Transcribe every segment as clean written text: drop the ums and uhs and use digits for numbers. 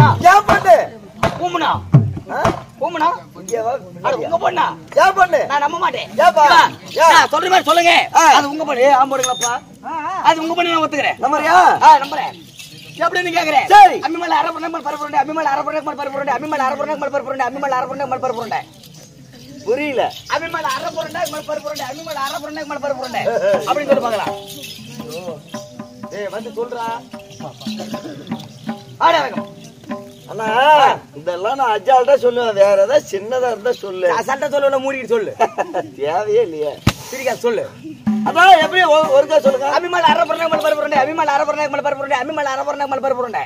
பொண்ணா ஏன் பொண்ணு பூமுனா பூமுனா உங்க பொண்ணா ஏன் பொண்ணு நான் நம்ப மாட்டேன் சொல்ற மாதிரி சொல்லுங்க அது உங்க பொண்ணு ஆம்போடுங்களப்பா அது உங்க பொண்ணு நான் ஒத்துக்கிறேன் நம்பறியா நம்புறேன் எப்படின்னு கேக்குறேன் சரி அம்மிமேல அரபுரண்டை பரப்புரண்டை அம்மிமேல அரபுரண்டை பரப்புரண்டை அம்மிமேல அரபுரண்டை பரப்புரண்டை அம்மிமேல அரபுரண்டை பரப்புரண்டை புரியல அம்மிமேல அரபுரண்டை பரப்புரண்டை அம்மிமேல அரபுரண்டை பரப்புரண்டை அப்படி சொல்லி பார்க்கலாம் ஏய் வந்து சொல்றா ஆட வேகம் அண்ணா இதெல்லாம் நான் அஜால்ட்டா சொல்லுவேன் வேற ஏதாவது சின்னதா இருந்தா சொல்லு சண்டை சொல்ல மூடிட்டு சொல்லு தேவையே இல்லையே சரிக்கா சொல்லு அதான் எப்படி ஒருக்கா சொல்லுங்க அம்மிமேல அரபுரண்டை பரப்புரண்டை அம்மிமேல அரபுரண்டை பரப்புரண்டை அம்மிமேல அரபுரண்டை பரப்புரண்டை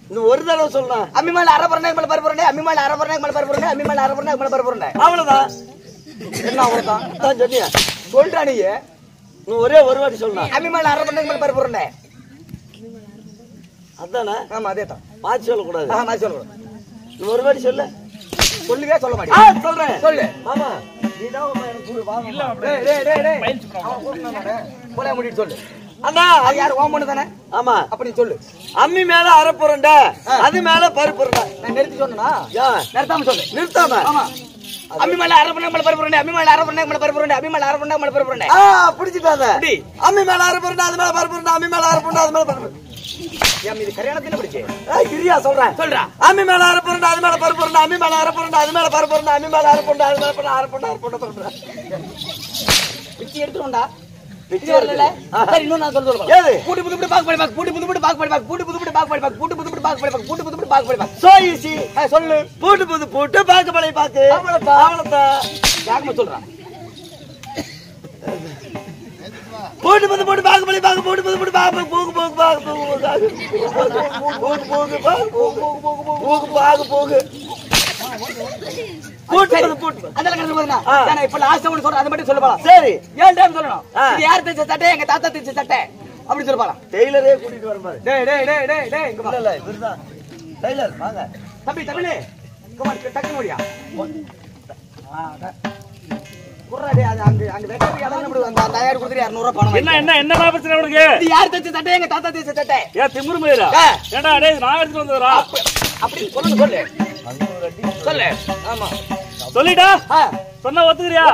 இந்த ஒரு தடவை சொல்லலாம் அம்மிமேல அரபுரண்டை பரப்புரண்டை அம்மிமேல அரபுரண்டை பரப்புரண்டை அம்மிமேல அரபுரண்டை பரப்புரண்டை அவ்வளவுதான் என்ன அவ்வளவுதான் தான் சொன்னியா சொல்றா நீ ஒரே ஒரு வாட்டி சொல்லலாம் அம்மிமேல அரபுரண்டை பரப்புரண்டை அதானே ஆமா அதேதான் மாத்தி சொல்லக்கூடாது மாத்தி சொல்லக்கூடாது ஒரு வாட்டி சொல்லு சொல்லுவே சொல்ல மாட்டேன் சொல்றேன் சொல்லு ஆமா நீதான் எனக்கு வாங்க போல முடிட்டு சொல்லு அண்ணா அது யாரு ஓம் பண்ணு தானே ஆமா அப்படி சொல்லு அம்மி மேல அரைப்புறண்டை அது மேல பருப்புறண்டை நான் நிறுத்தி சொன்னா நிறுத்தாம சொல்லு நிறுத்தாம ஆமா அம்மி மேல அரபுரண்டை பரப்புரண்டை அம்மி மேல அரபுரண்டை பரப்புரண்டை அம்மி மேல அரபுரண்டை பரப்புரண்டை பிடிச்சிட்டாங்க அம்மி மேல அரைப்புறண்டை அது மேல பருப்புறண்டை அம்மி மேல அரைப்புறண்டை அது மேல பருப்பு இது கல்யாணத்துல பிடிச்சு கிரியா சொல்றேன் சொல்றா அம்மி மேல அரைப்புறண்டை அது மேல பருப்புறண்டை அம்மி மேல அரைப்புறண்டை அது மேல பருப்புறண்டை அம்மி மேல அரைப்புறண்டை அது மேல அரைப்புறண்டை பிச்சி எடுத்துடா பிச்சி வரல சரி இன்னும் நான் சொல்றேன் ஏது கூட்டி புது புது பாக் படி பாக் கூட்டி புது புது பாக் படி பாக் கூட்டி புது புது பாக் படி பாக் கூட்டி புது புது பாக் படி பாக் கூட்டி புது புது பாக் படி பாக் சோ ஈஸி சொல்லு பூட்டு புது பூட்டு பாக்கு பழைய பாக்கு அவ்வளவுதான் யாருமே சொல்றான் பூட்டு புது பூட்டு பாக்கு பழைய பாக்கு பூட்டு புது பூட்டு பாக்கு போகு போகு பாக்கு போகு போகு போகு பாக்கு போகு இப்ப லாஸ்ட் ஒன்னு சொல்றேன் அது மட்டும் சொல்ல போலாம் சரி ஏன் டைம் சொல்லணும் இது யார் தைச்ச சட்டை எங்க தாத்தா தைச்ச சட்டை அப்படி சொல்ல போலாம் டெய்லரே கூட்டிட்டு வர பாரு டேய் டேய் டேய் டேய் டேய் இங்க வா இல்ல இவர்தான் டெய்லர் வாங்க தம்பி தமிழே குமார் டக்கு முடியா குறடே அது அங்க அங்க வெட்டறி அடங்க அப்படி அந்த தயார் கொடுத்துட்டு 200 ரூபாய் பணம் என்ன பிரச்சனை உனக்கு இது யார் தைச்ச சட்டை எங்க தாத்தா தைச்ச சட்டை ஏன் திமிரு மேரா ஏடா டேய் நான் எடுத்து வந்தறா அப்படி சொல்லு சொல்லு ஆமா சொல்லிடா சொன்னா ஒத்துக்கறியா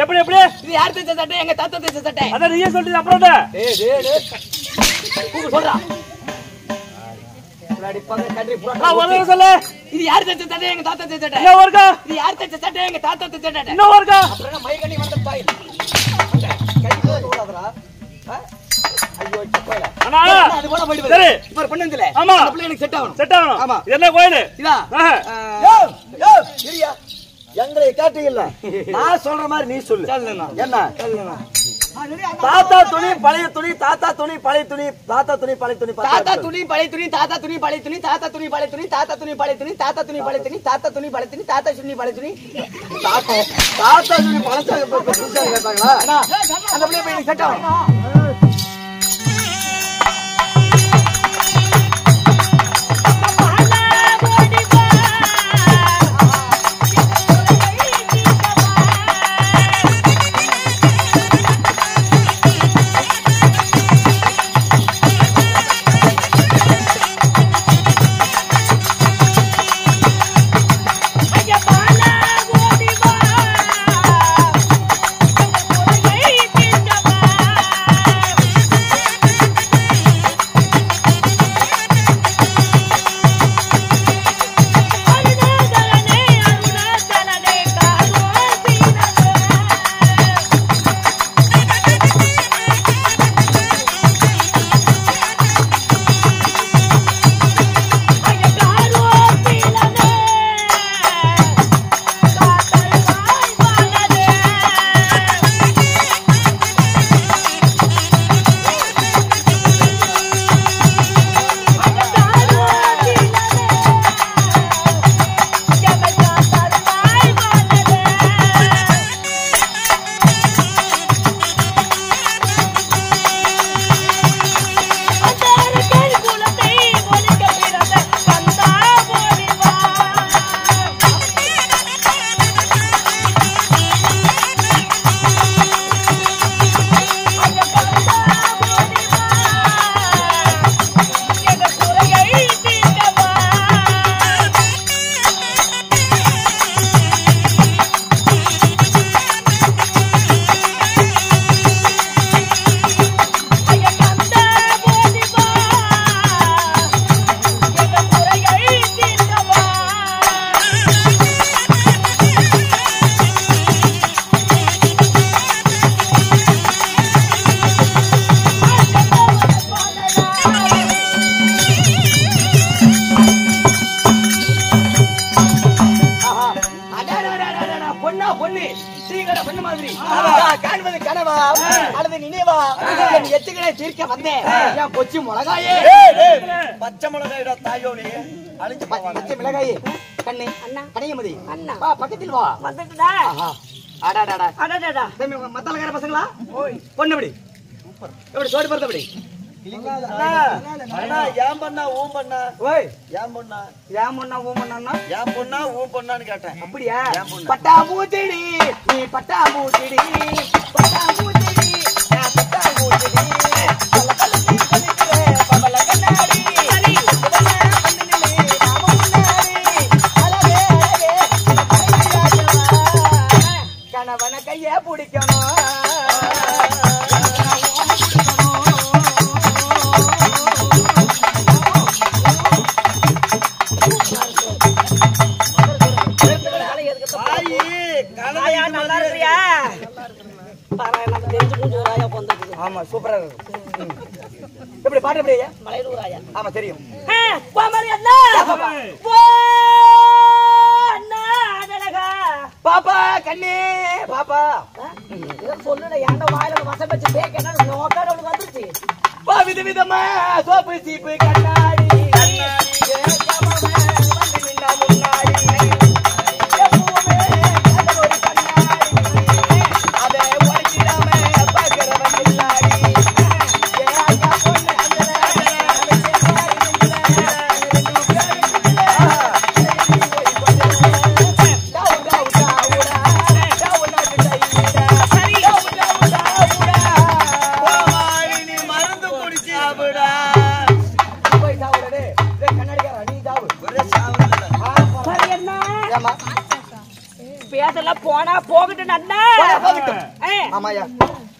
எப்படி எப்படி இது யார் தைச்ச சட்டை எங்க தாத்தா தைச்ச சட்டை அத நீயே சொல்லிட்டு அப்புறம் டேய் டேய் டேய் கூகு சொல்றா முன்னாடி பங்க கண்ட்ரி புரா ஒரே சொல்லு இது யார் தைச்ச சட்டை எங்க தாத்தா தைச்ச சட்டை இன்ன ஒருக்கா இது யார் தைச்ச சட்டை எங்க தாத்தா தைச்ச சட்டை இன்ன ஒருக்கா அப்புறம் மை கண்ணி வந்த பாய் கை போடாதடா ஐயோ சப்பைல அண்ணா அது போல போயிடு சரி இப்ப பண்ணதுல ஆமா அந்த பிள்ளை எனக்கு செட் ஆகணும் ஆமா என்ன கோயில் இதா யோ யோ சரியா எங்களை கேட்டீங்கல்ல நான் சொல்ற மாதிரி நீ சொல்லு என்ன தாத்தா துணி பழைய துணி தாத்தா துணி பழைய துணி தாத்தா துணி பழைய துணி தாத்தா துணி பழைய துணி தாத்தா துணி பழைய துணி தாத்தா துணி பழைய துணி தாத்தா துணி பழைய துணி தாத்தா துணி பழைய துணி தாத்தா துணி பழைய துணி தாத்தா துணி பழைய துணி தாத்தா துணி பழசாக புதுசா கேட்டாங்களா அந்த பிள்ளை போய் எனக்கு செட் ஆகணும் மாதிரி காண்பது கனவா அல்லது நினைவா என் எச்சுகளை தீர்க்க வந்தேன் என் கொச்சி மிளகாயே பச்சை மிளகாயிடா தாயோனே அழிஞ்சு பச்சை மிளகாயே கண்ணு அண்ணா கனியமதி அண்ணா வா பக்கத்தில் வா வந்துட்டா அடாடாடா அடடடா மத்தலக்கார பசங்களா பொண்ணுபடி எப்படி சோடி படுத்தபடி அண்ணா ஏன் பண்ணா ஊம் பண்ணா ஓய் ஏன் பண்ணா ஏன் பொண்ணா ஊ பொண்ணா ஏன் பொண்ணா ஊம் பண்ணான்னு கேட்டேன் அப்படியா பட்டாம்பூச்சிடி நீ பட்டாம்பூச்சிடி பட்டாம்பூச்சிடி நான் பட்டாம்பூச்சிடி பவள கண்ணாடி கணவன கைய பிடிக்கணும் நல்லா இருக்கியா தெரிஞ்சு மூஞ்சி ராயா பொந்தது ஆமா சூப்பரா இருக்கு எப்படி பாட்டு எப்படி மலையூர் ராயா ஆமா தெரியும் பாமரி அண்ணா ஓ அண்ணா அடடகா பாப்பா கண்ணே பாப்பா இத சொல்லுடா ஏன்டா வாயில வசம் வச்சு பேக்கனா நோக்காட உனக்கு வந்துருச்சு பா விதவிதமா சோப்பு சீப்பு கண்ணாடி பேசலாம் போனா போகட்டும் அண்ணா ஆமாயா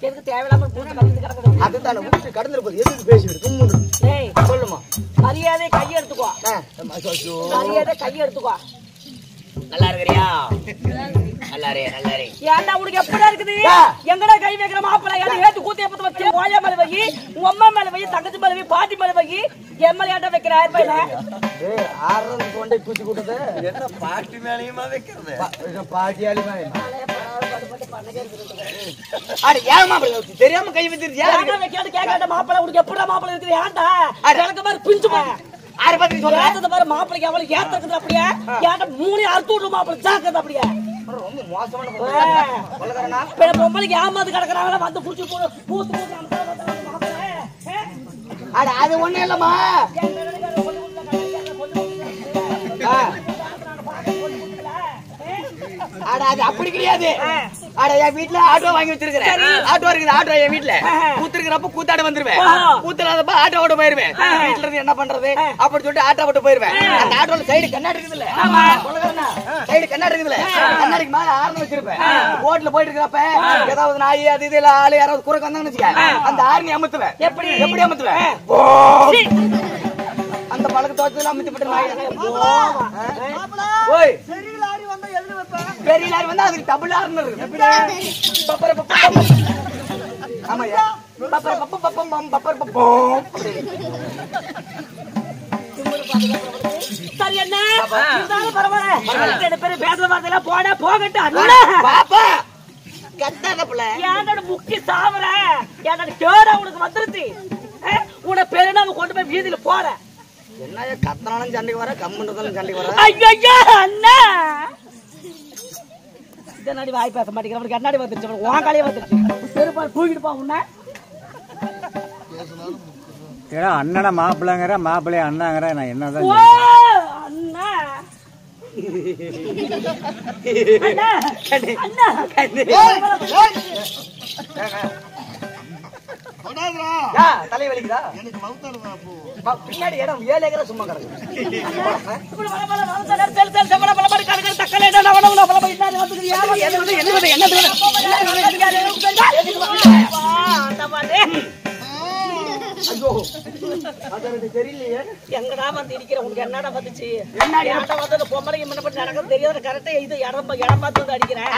எதுக்கு தேவையில்லாம பூச்சி கலந்து கிடக்குது அதுதான் ஊற்றி கடந்திருப்பது எதுக்கு பேசிவிடு தும்முடு ஏய் சொல்லுமா மரியாதை கை எடுத்துக்கோ மரியாதை கை எடுத்துக்கோ நல்லா இருக்கிறியா நல்லாரே நல்லாரே ஏன்டா உனக்கு எப்படா இருக்குது எங்கடா கை வைக்கிற மாப்பிள்ளை ஏன் ஏத்து கூத்திய பத்த வச்சு ஓயா மேல வை உங்க அம்மா மேல வை தங்கச்சி மேல வை பாட்டி மேல வை எம்எல்ஏ ஏன்டா வைக்கிற ஆயிரம் ஏய் ஆறறது கொண்டே குச்சி கூட்டது என்ன பாட்டி மேலயுமா வைக்கிறது பாட்டியாலிமா அட ஏன் மாப்பிள்ளை தெரியாம கை வச்சிருக்கியா ஏன்டா வைக்காத கேக்காத மாப்பிள்ளை உனக்கு எப்படா மாப்பிள்ளை இருக்குது ஏன்டா எனக்கு மாதிரி பிஞ்சுமா ஆறு பத்தி சொல்றேன் ஏத்தத மாதிரி மாப்பிள்ளைக்கு அவளை ஏத்துறது அப்படியே ஏன்டா மூணு அறுத்து விட்டு மாப்பிள்ளை ஜாக்கிரதை அப்படியே ரொம்ப மோசமான கொள்ளக்காரனா பொம்பளைக்கு ஏமாந்து கிடக்குறாங்களா வந்து புடிச்சு பூத்து மாப்பிள்ளை அட அது ஒண்ணு இல்லம்மா அட அது அப்படி கிடையாது அட என் வீட்டுல ஆட்டோ வாங்கி வச்சிருக்கிறேன் ஆட்டோ இருக்குது ஆட்டோ என் வீட்டுல கூத்திருக்கிறப்ப கூத்தாட வந்துருவேன் கூத்தலாதப்ப ஆட்டோ ஓட்ட போயிருவேன் வீட்டுல இருந்து என்ன பண்றது அப்படி சொல்லிட்டு ஆட்டோ ஓட்ட போயிருவேன் அந்த ஆட்டோல சைடு கண்ணாடி இருக்குதுல்ல சைடு கண்ணாடி இருக்குதுல்ல கண்ணாடிக்கு மேல ஆர்னு வச்சிருப்பேன் ரோட்ல போயிட்டு இருக்கிறப்ப ஏதாவது நாய் அது இதுல ஆளு யாராவது குறுக்க வந்தாங்கன்னு வச்சுக்க அந்த ஆர்னி அமுத்துவேன் எப்படி அமுத்துவேன் அந்த பழக்க தோட்டத்துல அமுத்தி விட்டு நாய் ஓய் பெரிய லாரி வந்தா அதுக்கு டபுள் ஆர்னு இருக்கு ஆமாயா பப்பர் பப்பம் பப்பம் பப்பர் பப்பம் சரி என்ன பரவாயில்ல பேரு பேசுற மாதிரி போனா போகட்டும் பாப்பா கத்தாதப்புல ஏன்டா முக்கி சாவற ஏன்டா கேடா உனக்கு வந்துருச்சு உன பேரு நாம கொண்டு போய் வீதியில போற என்ன கத்தனாலும் சண்டைக்கு வர கம்முன்றதாலும் சண்டைக்கு வர ஐயா அண்ணா இதனாடி வாய் பேச மாட்டேங்கிற கண்ணாடி வந்துருச்சு உன் காலையே வந்துருச்சு பெருப்பால் தூக்கிட்டு போ உன்ன ஏன்னா அண்ணனை மாப்பிள்ளைங்கிற மாப்பிள்ளைய அண்ணாங்கிற நான் என்னதான் அண்ணா அண்ணா தலை வலிக்குதா பின்னாடி இடம் 7 ஏக்கரா சும்மா கிடக்கு தெரியலையே எங்கடா வந்து இருக்கிற உனக்கு என்னடா வந்துச்சு வந்து பொம்பளைக்கு முன்ன நடக்கிறது தெரியாத கரெக்டா இது இடம் பார்த்து வந்து அடிக்கிறேன்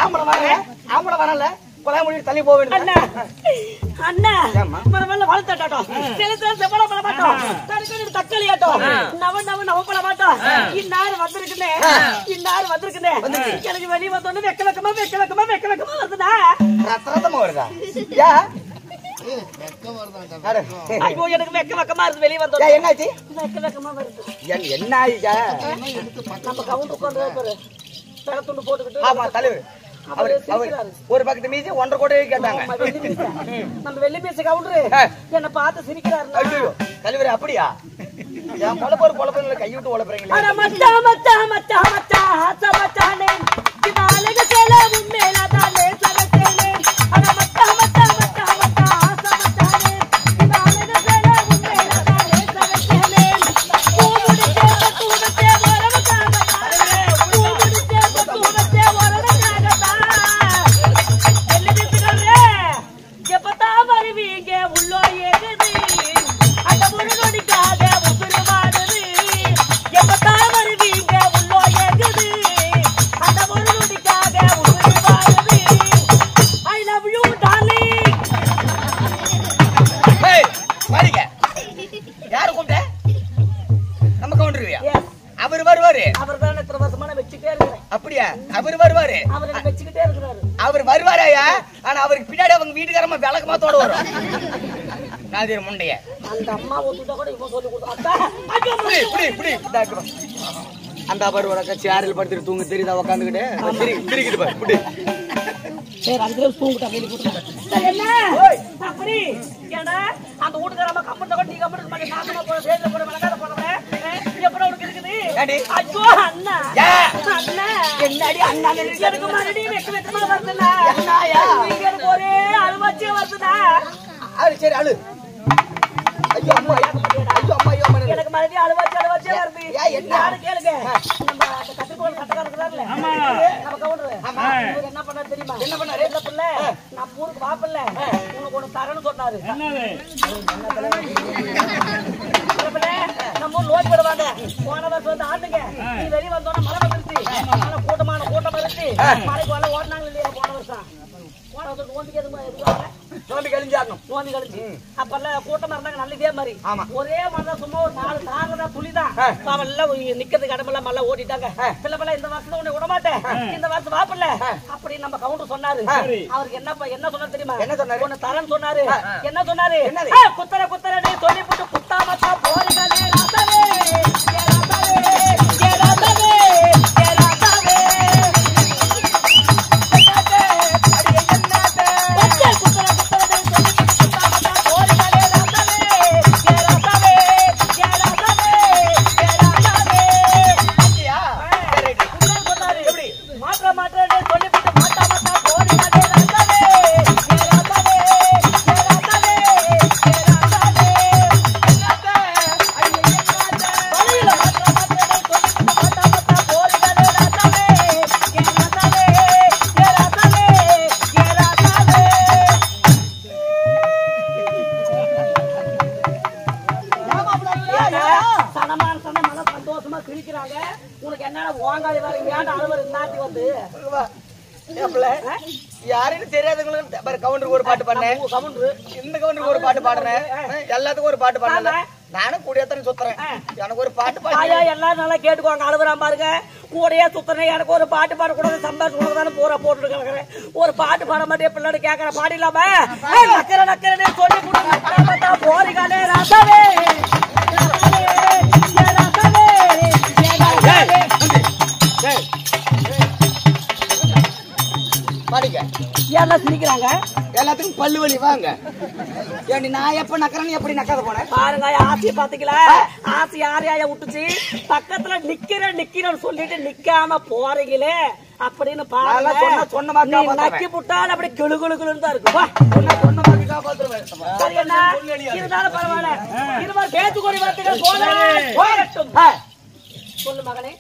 ஆம்பளை வரல பழமொழி தள்ளி போக வேண்டும். அண்ணா அண்ணா பரவாயில்ல வளர்த்தாட்டம் செவல பட மாட்டோம் தக்காளி ஆட்டம் நவ பட மாட்டோம் இந்நாறு வந்திருக்குன்னு எனக்கு வெளியே வந்தோன்னு வெக்க வெக்கமா வருதுண்ணா. ரத்தமா வருதா? ஐயோ எனக்கு வெக்கமா இருக்கு வெளியே வந்தோம். என்னாச்சு? வெக்கமா வருது. என்ன ஆயிச்சா? நம்ம கவுண்ட் உட்காந்து துண்டு போட்டுக்கிட்டு. ஆமா தலைவர் ஒரு பக்கத்து மீசி 1.5 கோடி கேட்டாங்க. நம்ம வெள்ளி பேச கவுண்டரு என்ன பார்த்து சிரிக்கிறாரு. ஐயோ தலைவர் அப்படியா? என் பொழப்பு கைவிட்டு உழப்புறீங்களா? அவர் வருவாராயா? ஆனா அவருக்கு பின்னாடி அவங்க வீட்டுக்காரமா விளக்கமாத்தோட வரும். நாதிர் முண்டைய அந்த அம்மா ஒத்துட்டா கூட இவன் சொல்லி கொடுத்தா அந்த பருவ சேரில் படுத்துட்டு தூங்க தெரியுதா? உக்காந்துக்கிட்டு திருக்கிட்டு பாரு. சரி அந்த தூங்கிட்டா வெளியே போட்டு என்ன அப்படி ஏன்னா அந்த வீட்டுக்காரமா கம்பெனி கூட நீ கம்பெனி மாதிரி நாசமா போற சேர்ந்து போற மலகாத போறவனே எப்படி உனக்கு இருக்குது? ஐயோ அண்ணா அண்ணா என்னடி அண்ணா எனக்கு மறுபடியும் வெக்கமா வருதுண்ணா. எனக்கு ஒரே அழுவாச்சியா வருதுண்ணா. சரி அழு. ஐயோ அம்மா எனக்கு மறுபடியும் அழுவாச்சியா வருது. என்ன கேளுங்க நம்ம அந்த கத்திரிக்கோள் கட்டக்காரங்க நம்ம கவுண்டரு என்ன பண்ணாரு தெரியுமா? என்ன பண்ணாரு? நம்ம ஊருக்கு வாப்பில்ல உனக்கு ஒண்ணு தரன்னு சொன்னாரு. நம்ம ஊர் லோட் போடுவாங்க. போன வருஷம் வந்து ஆண்டுங்க நீ வெளியே வந்தோன்னா மழை வந்துருச்சு. கூட்டமான கூட்டம் இருந்துச்சு. மழைக்கு வரல ஓடினாங்க இல்லையா? போன வருஷம் நோம்பி கழிஞ்சு அப்பெல்லாம் கூட்டமா இருந்தாங்க. நல்ல இதே மாதிரி ஒரே மாதிரிதான் சும்மா ஒரு 4 தாங்கதான் துளிதான் அவெல்லாம் நிக்கிறதுக்கு இடமெல்லாம் மல்ல ஓட்டிட்டாங்க. பிள்ளை இந்த வருஷம் உன்னை விடமாட்டேன், இந்த வருஷம் வாப்பில்ல அப்படி நம்ம கவுண்டர் சொன்னாரு. அவருக்கு என்ன சொன்னாரு தெரியுமா? என்ன சொன்னாரு? ஒன்னு தரன்னு சொன்னாரு. என்ன சொன்னாரு? குத்தர சொல்லி போட்டு குத்தாமத்தா போறீங்களே ராசாவே யாருன்னு தெரியாதவங்களுக்கு கவுண்டருக்கு ஒரு பாட்டு பண்ணேன். இந்த கவுண்டருக்கு ஒரு பாட்டு பாடுறேன். எல்லாத்துக்கும் ஒரு பாட்டு பாடுறேன். நானும் கூடியத்தனை சுத்துறேன். எனக்கு ஒரு பாட்டு பாடு. எல்லாரும் நல்லா கேட்டுக்கோங்க. அழுகுறான் பாருங்க. கூடையே சுத்துறேன். எனக்கு ஒரு பாட்டு பாடக்கூடாது. சம்பாதிச்சு கொடுத்தானே போட்டு கிடக்குறேன். ஒரு பாட்டு பாட மாட்டேன். பிள்ளைன்னு கேட்கற பாடிலாம நக்கரே சொல்லி கொடுத்தா போறீங்களே ராசாவே பாடிக்க. எல்லாம் சிரிக்கிறாங்க. எல்லாத்துக்கும் பல்லு வலி வாங்க. ஏண்டி நான் எப்ப நக்கறேன்னு எப்படி நக்காத போனேன் பாருங்க. ஆசையை பாத்தீங்களா? ஆசை யாரையா விட்டுச்சு? பக்கத்துல நிக்கிறேன்னு சொல்லிட்டு நிக்காம போறீங்களே அப்படின்னு பாருங்க. சொன்ன மாதிரி நக்கி புட்டால் அப்படி கிளுகுளுன்னு தான் இருக்கு. இருந்தாலும் பரவாயில்ல. இது மாதிரி பேச்சுக்கொடி வார்த்தைகள் போகட்டும். சொல்லு மகனே.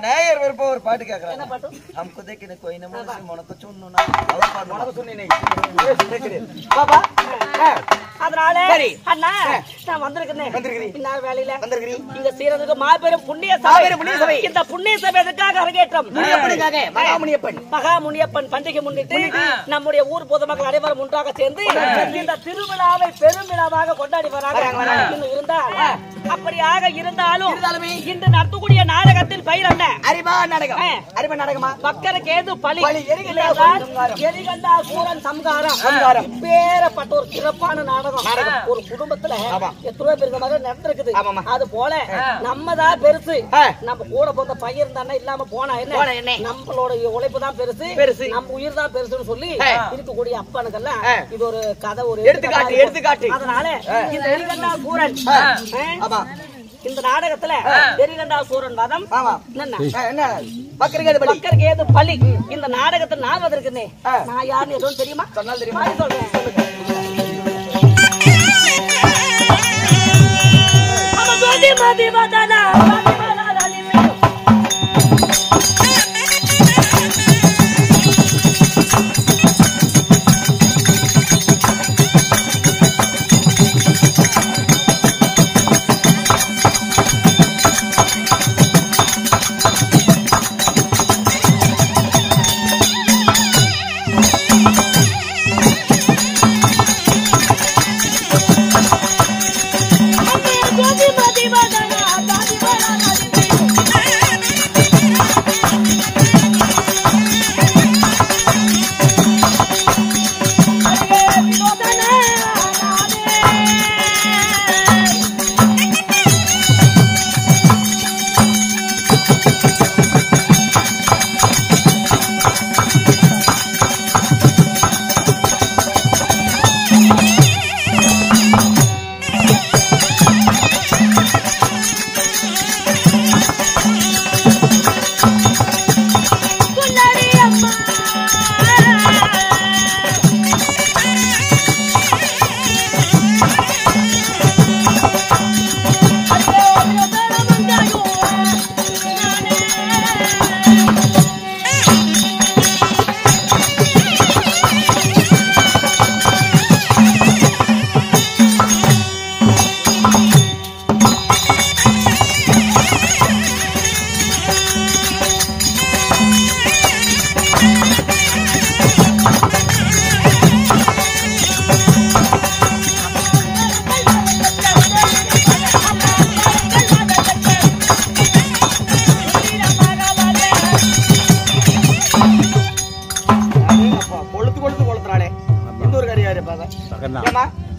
நேயர் விருப்பம் ஒரு பாட்டு என்ன கேக்குறாங்க. பாட்டு? हमको देखने कोई न मुझसे உனக்கு சொன்னோம்னா அவ பாட்டு உனக்கு சொன்னேனே. பாப்பா அதனால சரி. அண்ணா நான் வந்திருக்கிறேன். வந்திருக்கிறீ. இன்னார் வேலையில வந்திருக்கிறீ. இங்க செய்யறதுக்கு மாபெரும் புண்ணிய மாபெரும் புண்ணிய சபை. இந்த புண்ணிய சபை எதுக்காக அரங்கேற்றம்? முனியப்பனுக்காக, மகாமுனியப்பன். மகாமுனியப்பன் பண்டிகை முன்னிட்டு நம்முடைய ஊர் பொதுமக்கள் அனைவரும் ஒன்றாக சேர்ந்து இந்த திருவிழாவை பெருமிழாவாக கொண்டாடி வராங்க. இன்னும் இருந்தால் அப்படியாக இருந்தாலும் இன்று நடத்தக்கூடிய நாடகத்தில் பயிர் என்ன? அறிவா நாடகம். அறிவா நாடகமா? பக்கர கேது பலி எரிகண்டா எரிகண்டா சூரன் சம்காரம் சம்காரம். பேரப்பட்ட ஒரு சிறப்பான நாடகம். ஒரு குடும்பத்துல எத்தனை பேருக்கு மாதிரி நடந்திருக்குது. அது போல நம்ம தான் பெருசு. நம்ம கூட போந்த பையன் தானே இல்லாம போனா என்ன, நம்மளோட உழைப்பு தான் பெருசு, நம்ம உயிர் தான் பெருசுன்னு சொல்லி இருக்கக்கூடிய அப்பனுக்கெல்லாம் இது ஒரு கதை, ஒரு எடுத்துக்காட்டு. அதனால இந்த எரிகண்டா சூரன் இந்த நாடகத்துல எரிகண்டா சூரன் வதம் பக்கர கேது பலி இந்த நாடகத்தில் நான் வந்திருக்கேன். நான் யாருன்னு எதுவும் தெரியுமா? சொன்னால் தெரியுமா? சொல்றேன்.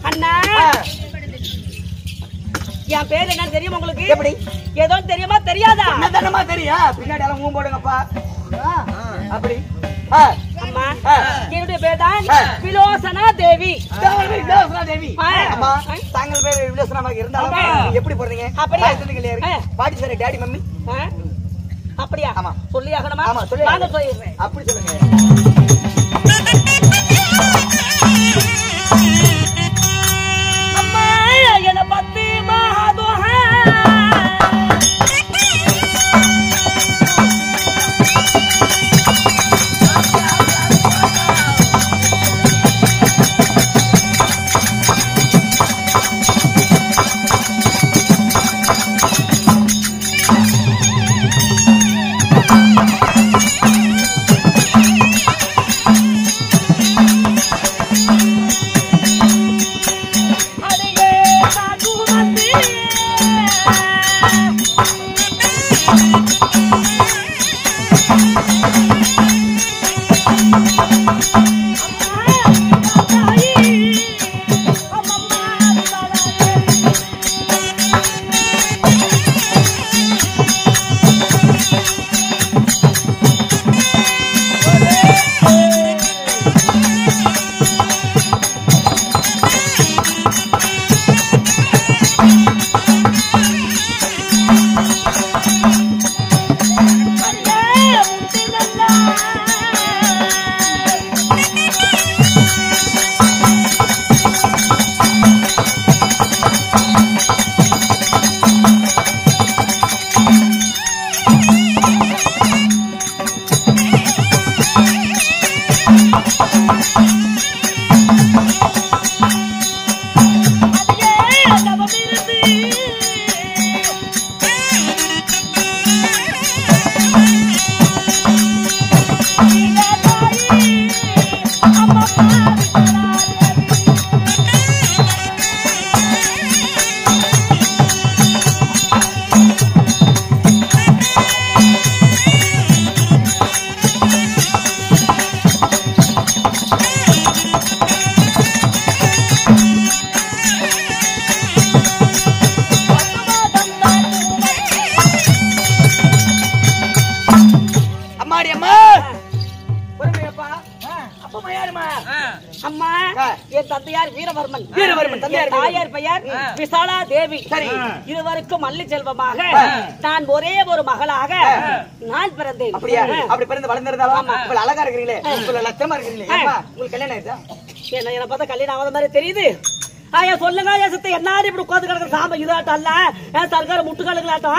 அண்ணா என் பேர் என்ன தெரியுமா உங்களுக்கு? எப்படி? ஏதோ தெரியுமா தெரியாதா? என்னதானமா தெரியா? பின்னாடி எல்லாம் மூணு போடுங்கப்பா. அப்படி அம்மா என்னுடைய பேர் தான் விலோசனா தேவி. விலோசனா தேவி. அம்மா தாங்கள் பேர் விலோசனா இருந்தாலும் எப்படி போறீங்க? அப்படியே பாட்டி சார் டாடி மம்மி அப்படியா? ஆமா சொல்லி ஆகணுமா? ஆமா சொல்லி வாங்க சொல்லிடுறேன். அப்படி சொல்லுங்க. அம்மா என்ன பத்தி மகாதுஹா என் தந்தையார் வீரவர்மன். தந்தையார் என் தாயார் பெயர் விசாலா தேவி. சரி. இருவருக்கும் மல்லி செல்வமாக நான் ஒரே ஒரு மகளாக நான் பிறந்தேன். அப்படியா? அப்படி பிறந்து வளர்ந்திருந்தாலும் இவ்வளவு அழகா இருக்கிறீங்களே, இவ்வளவு லட்சமா இருக்கிறீங்களே, உங்களுக்கு கல்யாணம் ஆயிடுச்சா? என்ன பார்த்தா கல்யாணம் ஆகாத மாதிரி தெரியுது. ஐயா சொல்லுங்க ஐயா சித்த என்னாடி இப்படி உட்காந்து கிடக்குற சாம்ப இதாட்டம் அல்ல சர்க்கார முட்டுக்காலுங்களாட்டம்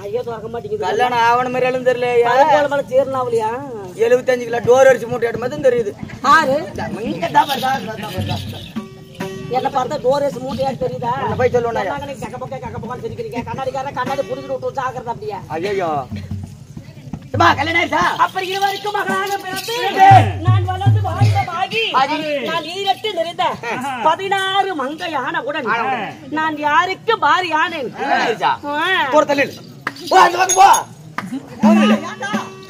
ஐயா திறக்க மாட்டேங்குது. கல்யாணம் ஆவண மாதிரி எல்லாம் தெரியல. சேர்னாவலியா 75 கிலோ டோர் அடிச்சு மூட்டை ஆட்டும் போது தெரியுது. ஆறு என்ன பார்த்தா டோர் அடிச்சு மூட்டையாட்டு தெரியுதா? போய் சொல்லுவோம் கக்கப்பக்கம் தெரிவிக்கிறீங்க. கண்ணாடிக்கார கண்ணாடி புரிஞ்சு விட்டு ஜாக்கிரதை அப்படியா? ஐயோ கல்யாணம் ஆயிடுச்சா? அப்படி இருவருக்கும் மகளாக பிறந்து நான் வளர்ந்து வாழ்ந்தமாகி நான் ஈரட்டு நிறைந்த 16 மங்கையான உடன் நான் யாருக்கு பாரியானேன்.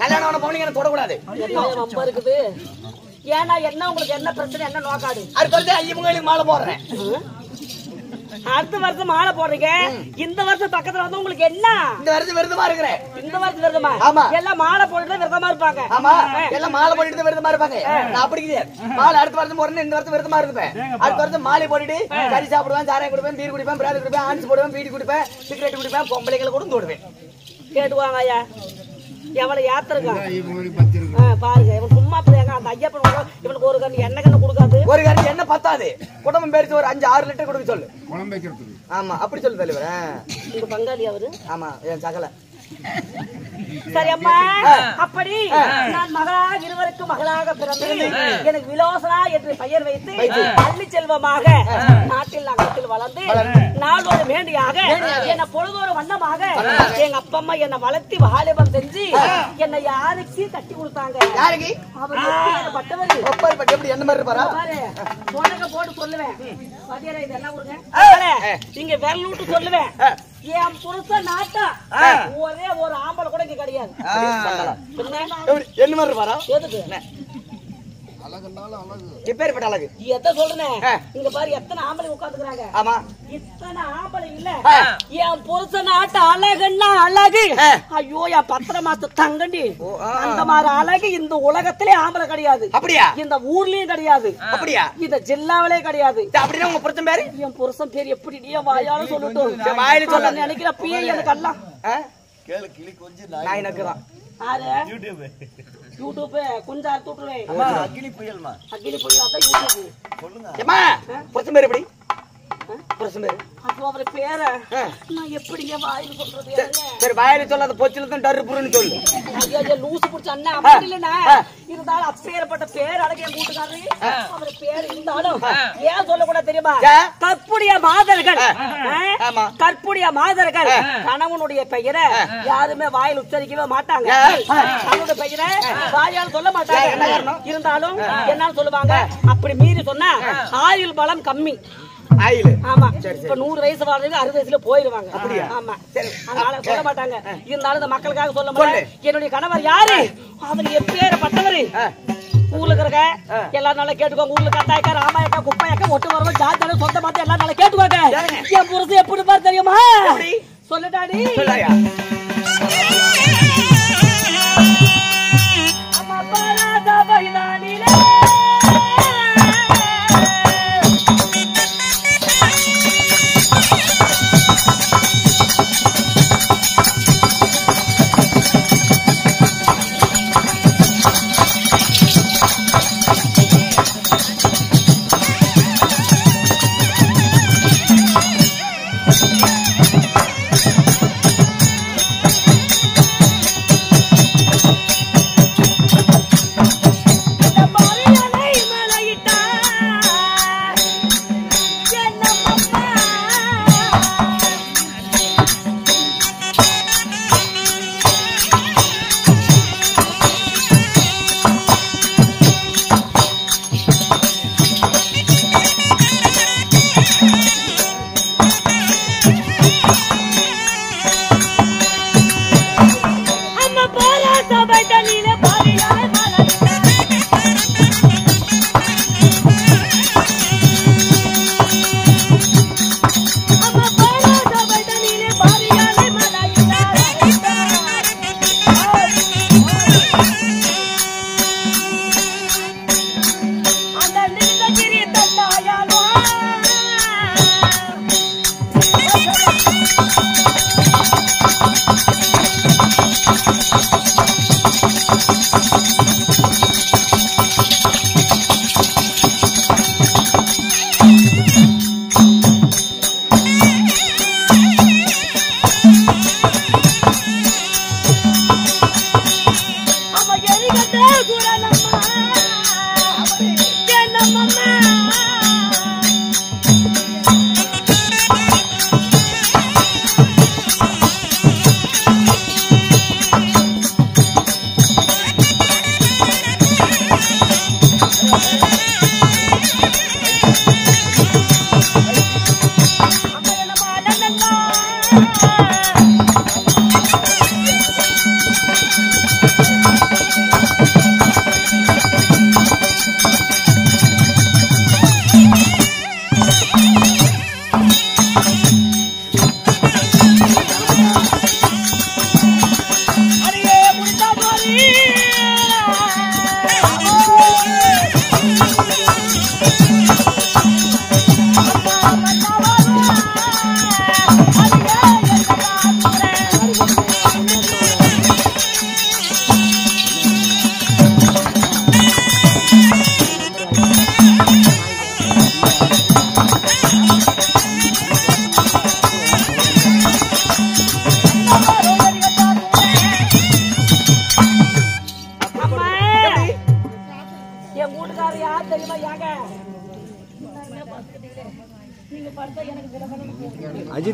கல்யாணம் பொண்ணுங்க தொடக்கூடாது. ரொம்ப இருக்குது. ஏன்னா என்ன உங்களுக்கு என்ன பிரச்சனை என்ன நோக்காடு? அடுத்த ஐயங்களுக்கு மாலை போடுறேன். அடுத்த வருஷம் மாலை போடுறீங்க. இந்த வருஷம் பக்கத்துல வந்து உங்களுக்கு என்ன? இந்த வருஷம் விரதமா இருக்கிறேன். இந்த வருஷம் விரதமா? ஆமா. எல்லாம் மாலை போட்டுட்டு விரதமா இருப்பாங்க. ஆமா, எல்லாம் மாலை போட்டுட்டு விரதமா இருப்பாங்க. நான் அப்படி கிடையாது. மாலை அடுத்த வருஷம் போறேன், இந்த வருஷம் விரதமா இருப்பேன். அடுத்த வருஷம் மாலை போட்டுட்டு கறி சாப்பிடுவேன், சாராயம் குடிப்பேன், பீர் குடிப்பேன், பிராடி குடிப்பேன், ஆன்ஸ் போடுவேன், பீடி குடிப்பேன், சிகரெட் குடிப்பேன், பொம்பளைகளை கூட தோடுவேன். கேட்டுவாங்க ஐயா எவ்வளவு யாத்திருக்கான் பாருங்க. இவன் சும்மா அந்த ஐயப்பன் இவனுக்கு ஒரு கண்ணு எண்ணெய் கண்ணு கொடுக்காது. ஒரு கறி என்ன பத்தாது. குடும்பம் பேரிச்சு ஒரு 5-6 லிட்டர் கொடுக்க சொல்லு. ஆமா அப்படி சொல்லு தலைவர். உங்க பங்காளி அவரு? ஆமா என் சகல. சரி அம்மா அப்படி நான் மகளாக இருவருக்கும் மகளாக பிறந்தேன். எனக்கு விலோசனா என்று பெயர் வைத்து பள்ளி செல்வமாக நாட்டில் நகரத்தில் வளர்ந்து நாளொரு மேண்டியாக என்னை பொழுதொரு வண்ணமாக எங்க அப்பா அம்மா என்னை வளர்த்தி வாலிபம் செஞ்சு என்னை யாருக்கு கட்டி கொடுத்தாங்க. யாருக்கு? அவர் பட்டவர். எப்படி என்ன மாதிரி இருப்பாரா? பொண்ணுங்க போட்டு சொல்லுவேன். பதியரை இது என்ன கொடுங்க நீங்க விரல் விட்டு சொல்லுவேன். என் புருஷன் நாட்டா ஒரே ஒரு ஆம்பளை கூட இங்க கிடையாது. என்ன மாதிரி இருப்பாரா? எதுக்கு எப்பேற்பட்ட அழகு எத்த சொல்றேன். இங்க பாரு எத்தனை ஆம்பளை உட்காந்துக்கிறாங்க. ஆமா இத்தனை ஆம்பளை இல்ல என் புருஷன் நாட்டு அழகுன்னா அழகு. ஐயோ என் 10 மாசத்து தங்கண்டி அந்த மாதிரி அழகு இந்த உலகத்திலே ஆம்பளை கிடையாது. அப்படியா? இந்த ஊர்லயும் கிடையாது. அப்படியா? இந்த ஜில்லாவிலே கிடையாது. அப்படின்னா உங்க புருஷன் பேரு? என் புருஷன் பேர் எப்படி நீ வாயாலும் சொல்லட்டும். வாயில சொல்ல நினைக்கிறப்பயே எனக்கு எல்லாம் நான் எனக்குதான் யூடியூப் கொஞ்சம் அறுத்து விட்டுருவேன். அக்கினி புயல்மா அக்கினி புயல் தான் யூடியூப். சொல்லுங்க புருஷன் பேரு எப்படி? புருஷன் பேரு அவரு பேர நான் எப்படிங்க வாயில சொல்றது? சரி வாயில சொல்லாத பொச்சில தான் டர்ரு புருன்னு சொல்லு. ஐயா லூசு புடிச்ச அண்ணா அப்படி இல்லனா இருந்தாலும் அப்பேற்பட்ட பேர் அழகு என் கூட்டுக்காரரு. அவர் பேர் இருந்தாலும் ஏன் சொல்ல கூட தெரியுமா? கற்புடைய மாதர்கள். கற்புடைய மாதர்கள் கணவனுடைய பெயரை யாருமே வாயில் உச்சரிக்கவே மாட்டாங்க. அவனுடைய பெயரை வாயால் சொல்ல மாட்டாங்க. இருந்தாலும் என்ன சொல்லுவாங்க? அப்படி மீறி சொன்னா ஆயுள் பலம் கம்மி. ஆமா இப்ப 100 வயசு வாழ்றது 60 வயசுல போயிருவாங்க. ஆமா அதனால சொல்ல மாட்டாங்க. இருந்தாலும் இந்த மக்களுக்காக சொல்ல மாட்டேன். என்னுடைய கணவர் யாரு? அவர் எப்பேற்பட்டவர்? ஊர்ல இருக்கிற எல்லாரும் நல்லா கேட்டுக்கோங்க. ஊர்ல கட்டாயக்கா ராமாயக்கா குப்பையக்கா ஒட்டு வரவங்க ஜாதி சொந்த பார்த்து எல்லாரும் நல்லா கேட்டுக்கோங்க. என் புருஷன் எப்படி பாரு தெரியுமா? சொல்லட்டாடி அம்மா பாராத பைதானிலே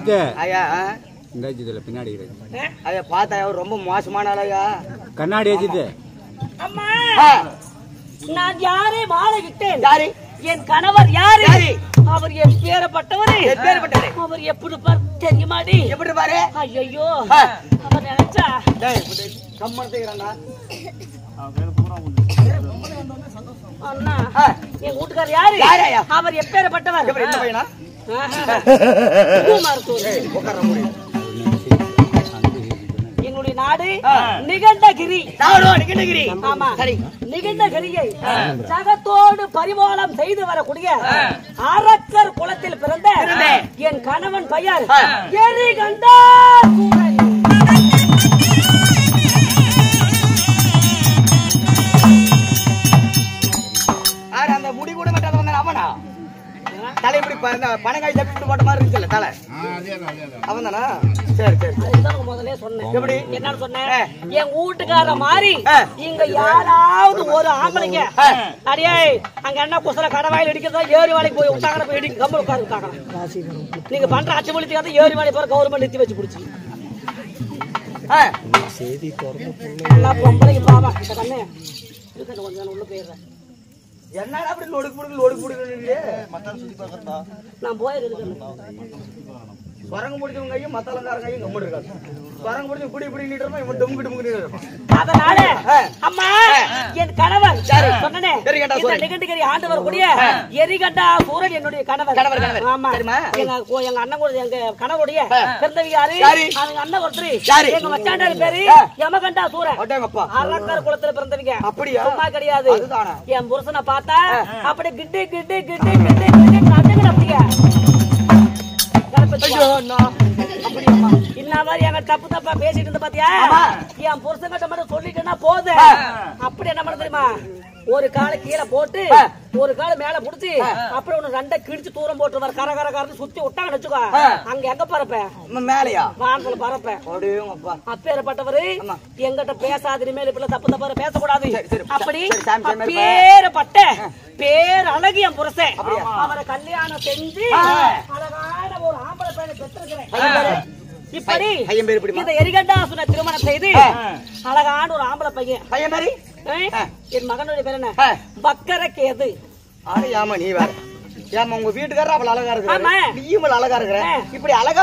அஜித் ஐயா இந்த அஜித் இல்ல பின்னாடி இருக்கு. ஐயா பார்த்தா ரொம்ப மோசமான ஆளையா கண்ணாடி அஜித். அம்மா நான் யாரை வாழகிட்டேன்? யாரு? என் கணவர் யாரு? யாரு? அவர் என் பேரப்பட்டவரு. பேரப்பட்டவரு அவர் எப்படி பார் தெரியுமாடி? எப்படி பாரு? ஐயோ அவர் நினைச்சா சம்மந்தேங்கறான்டா. அண்ணா என் வீட்டுக்காரர் யாரு? யாரையா? அவர் எப்பேரப்பட்டவர்? எப்படி என்ன பையனா? உட்கார முடியும். என்னுடைய நாடு நிகண்டகிரி. நாடோ நிகண்டகிரி. ஆமா சரி. நிகண்டகிரியை ஜகத்தோடு பரிமாணம் செய்து வரக்கூடிய அரக்கர் குலத்தில் பிறந்த என் கணவன் பெயர் எரிகண்டா சூரன். அந்த முடி கூட மட்டாத வந்தான் அவனா? தலை இப்படி பனங்காய் தப்பி போட்ட மாதிரி இருக்குல்ல தலை, அவன் தானா? சரி சரி. முதல்ல சொன்னேன். எப்படி என்னன்னு சொன்னேன்? என் வீட்டுக்கார மாதிரி இங்க யாராவது ஒரு ஆம்பளைங்க அடியே அங்க என்ன குசல கடவாயில் அடிக்கிறதா ஏறி வாழைக்கு போய் விட்டாங்க போய் இடிக்க கம்பல் உட்கார விட்டாங்க. நீங்க பண்ற அச்சு மொழிக்காத ஏறி வாழை போற கவர்மெண்ட் நிறுத்தி வச்சு பிடிச்சி பொம்பளைக்கு பாவா இந்த கண்ணு கொஞ்சம் உள்ள போயிடுறேன். என்னடா அப்படி லொடுக்கு புடுக்கு நான் போயிருக்கேன். சொரங்க முடிச்சவங்க கையும் மத்தாலங்காரங்க கையும் கம்முடு இருக்காது. சொரங்க முடிச்சு குடி குடி நீட்டுறோம், இவன் டொம்பு டொம்பு நீட்டுறோம். அதனால அம்மா என் கணவர் சொன்னனே இந்த நிகண்டகிரி ஆண்டு வரக்கூடிய எரிகண்டா சூரன் என்னுடைய கணவர். ஆமா எங்க அண்ணன் கூட எங்க கணவருடைய பிறந்தவங்க யாரு? அவங்க அண்ணன் ஒருத்தர் எங்க மச்சாண்டாரு பேரு யமகண்டா சூரன். அரக்கர் குலத்துல பிறந்தவங்க. அப்படியா? சும்மா கிடையாது. என் புருஷனை பார்த்தா அப்படி கிட்டு கிட்டு கிட்டு கிட்டு கிட்டு கண்டுங்க அப்படியா இந்த மாதிரி எங்க தப்பு தப்பா பேசிட்டு இருந்த பாத்தியா? என் புருஷன் மட்டும் சொல்லிட்டேன்னா போது அப்படி என்ன பண்ண தெரியுமா? ஒரு காலை கீழே போட்டு ஒரு காலை மேல புடிச்சு அப்புறம் ஒண்ணு ரெண்டை கிழிச்சு தூரம் போட்டுருவாரு. கர கர கரன்னு சுத்தி விட்டாங்கன்னு வச்சுக்கோ, அங்க எங்க பறப்பேன்? மேலையா? வானத்துல பறப்பேன். அப்பேறப்பட்டவரு எங்கிட்ட பேசாத மேல இப்ப தப்பு தப்பா பேசக்கூடாது. அப்படி அப்பேறப்பட்ட பேரழகு என் புருஷன். அவரை கல்யாணம் செஞ்சு அழகான ஒரு ஆம்பளை பையனை பெற்றிருக்கிறேன். இப்படி இந்த எரிகண்டாசுரனை திருமணம் செய்து அழகான ஒரு ஆம்பளை பையன். என் மகனுடைய பேர் என்ன? பக்கரகேது. ஆமா நீ வேற ஏமா உங்க வீட்டுக்காரர் அவள் அழகா இருக்கிற, நீயும் அழகா இருக்கிற. இப்படி அழகா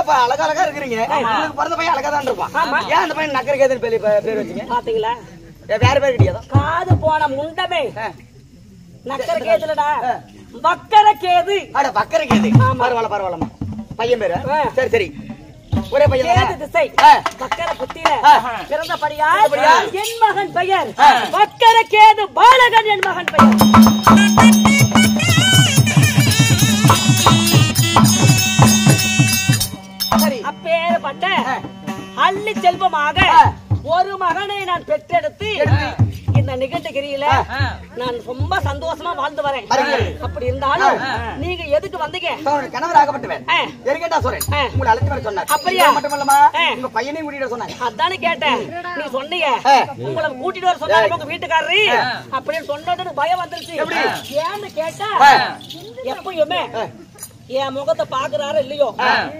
இருக்கிறீங்க. உங்களுக்கு பிறந்த பையன் அழகா தான் இருப்பான். ஏன் அந்த பையன் நக்கரகேதுன்னு பேர் வச்சீங்க? பாத்தீங்களா? வேற பேர் கிடையாதா? காது போன முண்டமே நக்கரகேதுலடா பக்கரகேது. அட பக்கரகேது. பரவாயில்லம்மா. பையன் பேரு? சரி சரி. ஒரே பையன் திசை பக்கர புத்திர பிறந்தபடியா என் மகன் பெயர் பக்கரகேது பாலகன். என் மகன் பெயர் அப்பேற்பட்ட அள்ளி செல்வமாக ஒரு மகனை நான் பெற்றெடுத்து இந்த நிகண்டகிரியில நான் ரொம்ப சந்தோஷமா வாழ்ந்து வரேன். அப்படி இருந்தாலும் நீங்க எதுக்கு வந்தீங்க? கணவர் ஆகப்பட்டவன் எரிகண்டா சூரன் உங்களை அழைச்சு வர சொன்னார். அப்படியா? மட்டுமல்லமா உங்க பையனையும் கூட்டிட்டு சொன்னாங்க. அதானே கேட்டேன். நீ சொன்னீங்க உங்களை கூட்டிட்டு வர சொன்னாங்க உங்க வீட்டுக்காரரு அப்படின்னு சொன்னது பயம் வந்துருச்சு. ஏன்னு கேட்டா எப்பயுமே என் முகத்தை பாக்குறாரு இல்லையோ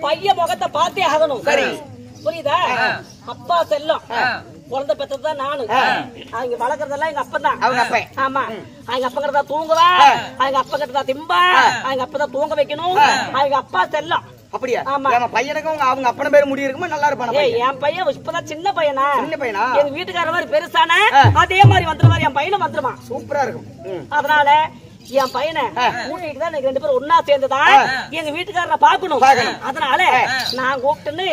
பையன் முகத்தை பார்த்தே ஆகணும். சரி புரியுதா? அப்பா செல்லம் குழந்தை பெற்றதுதான் நானு. அவங்க வளர்க்கறதெல்லாம் எங்க அப்பதான். ஆமா அவங்க அப்பங்கிறதா தூங்குவா, அவங்க அப்பங்கிறதா திம்பா, அவங்க அப்பதான் தூங்க வைக்கணும். அவங்க அப்பா செல்லம். அப்படியா? பையனுக்கும் அவங்க அப்பன பேரு முடி இருக்குமா? நல்லா இருப்பான. என் பையன் இப்பதான் சின்ன பையனா? சின்ன பையனா? எங்க வீட்டுக்கார மாதிரி பெருசான அதே மாதிரி வந்துருவாரு. என் பையனும் வந்துருமா. சூப்பரா இருக்கும். அதனால என் பையனை கூட்டிட்டு தான் ரெண்டு பேரும் ஒன்னா சேர்ந்துதான் எங்க வீட்டுக்காரரை பாக்கணும். அதனால நான் கூப்பிட்டுன்னு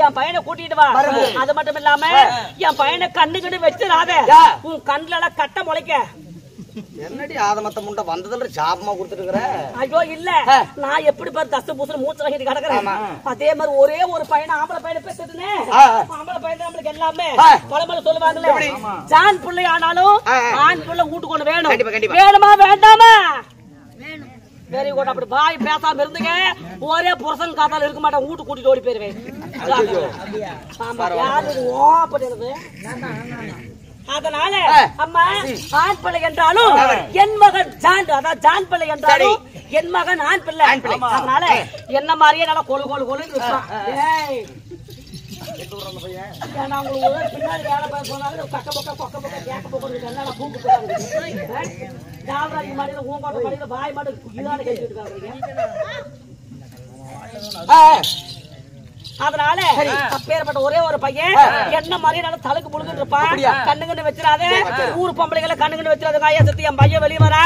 என் பையனை கூட்டிட்டு வா. அது மட்டும் இல்லாம என் பையனை கண்ணு வச்சிடாத. உன் கண்ணுல கட்ட முளைக்க. என்னடி ஆதமத்த முண்டை வந்ததுல சாபமா கொடுத்துட்டு? ஐயோ இல்ல, நான் எப்படி பாரு கஷ்ட பூசல மூச்சு வாங்கிட்டு கிடக்குறேன். அதே மாதிரி ஒரே ஒரு பையனை ஆம்பளை பையனை பெற்றுன்னு ஆம்பளை பையன் நம்மளுக்கு எல்லாமே பழமொழி சொல்லுவாங்களே, ஜான் பிள்ளை ஆனாலும் ஆண் பிள்ளை வீட்டுக்கு ஒண்ணு வேணும். வேணுமா வேண்டாமா? Very good. அப்படி பாய் பேசாம இருந்துங்க. ஒரே புருஷன் காத்தால இருக்க மாட்டேன், வீட்டு கூட்டிட்டு ஓடி போயிருவேன். யாரு அதனால அம்மா ஆண் பிள்ளை என்றாலும் என் மகன் ஜான், அதான் ஜான் பிள்ளை என்றாலும் என் மகன் ஆண் பிள்ளை. அதனால என்ன மாதிரியே நல்லா கொழு கொழு கொழுன்னு இருப்பான். நான் உங்களுக்கு பின்னாடி வேலை பார்க்க போனாலும் கக்க பக்கம் கொக்க பக்கம் கேட்க போகிறது என்ன பூக்கு போறாங்க. ஜாமராஜி மாடியில ஊங்கோட்டை மாடியில பாய் மாடு இதான கழிச்சுட்டு இருக்காங்க. அதனால அப்பேற்பட்ட ஒரே ஒரு பையன் என்ன மாதிரி நல்லா தலுக்கு முழுகுன்னு இருப்பான். கண்ணுங்கன்னு வச்சிடாத, ஊர் பொம்பளைகளை கண்ணுங்கன்னு வச்சிடாத. ஐயா சத்தி என் பையன் வெளியே வர